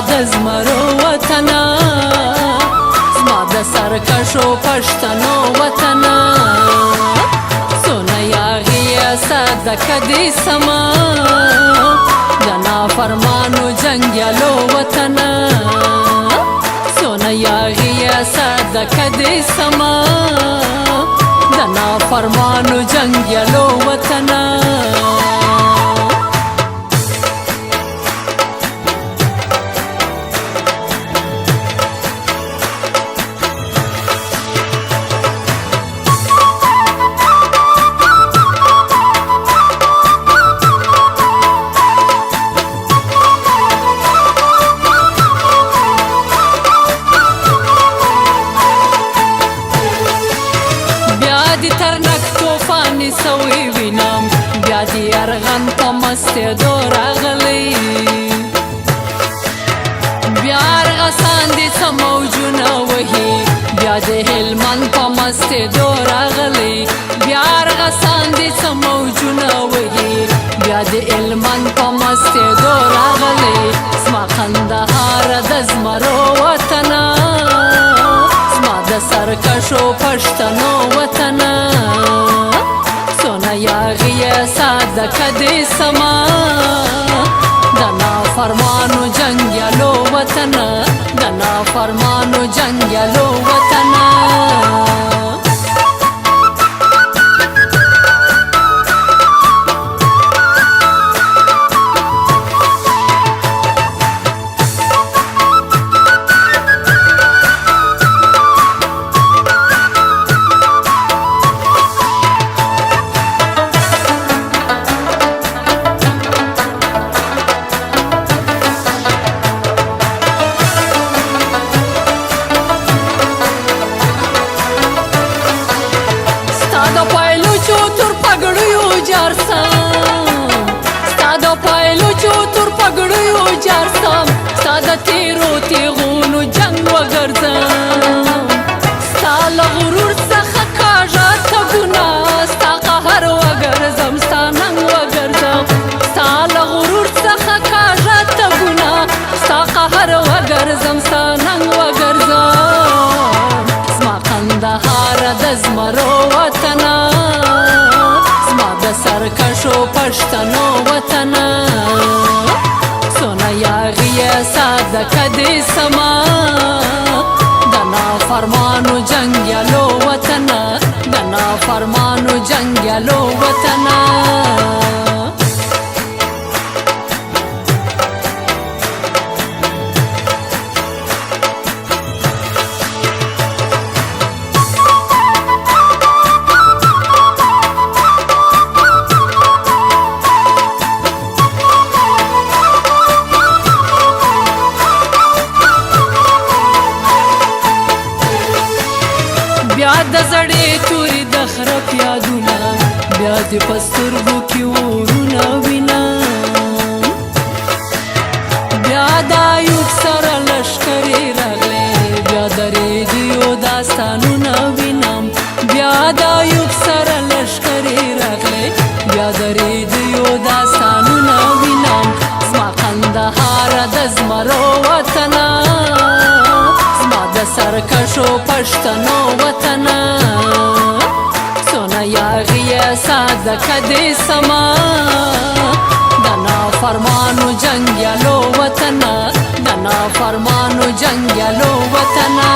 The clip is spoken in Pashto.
د زمرو وطنه زما د سرکشو پښتنو وطنه سونه یاغیه صدقه دې سما د نافرمانو جنګیالو وطنه سونه یاغیه صدقه دې سما د نافرمانو جنګیالو وطنه سوی وینم بیا دی ارغن په مستېدو راغلی بیا ارغسان دي څه موجونه وهي بیا د هلمند په مستېدو راغلی بیا ارغسان دي څه موجونه وهي بیا د هلمند په مستېدو راغلی زما کندهار د زمرو وطنه زما د سرکشو پښتنو وطنه یاغیه صدقه دې سما د نافرمانو جنګیالو وطنه د نافرمانو جنګیالو وطنه ستا د تیرو تیغونو جنګ وګرځم ستا له غرور څخه کاږه تګونه ستا قهر وګرځم ستا ننګ وګرځم ستا له غرور څخه کاږه تګونه ستا قهر وګرځم ستا ننګ وګرځم زما کندهار د زمرو وطنه زما د سرکشو پښتنو وطنه یاغیه صدقه دې سما د نافرمانو جنګیالو وطنه د نافرمانو جنګیالو وطنه بیا د زړې تورې د خرپ یادونه بیا د په سترګو کې ورونه وینم بیا د ایوب سره لښکرې راغلې بیا د ریډیو داستانونه وینم بیا د ایوب سره لښکرې راغلې بیا د ریډیو داستانونه وینم زما کندهار د زمرو وطنه د سرکشو پښتنو وطنه سونه یاغیه صدقه دې سما د نافرمانو جنګیالو وطنه د نافرمانو جنګیالو وطنه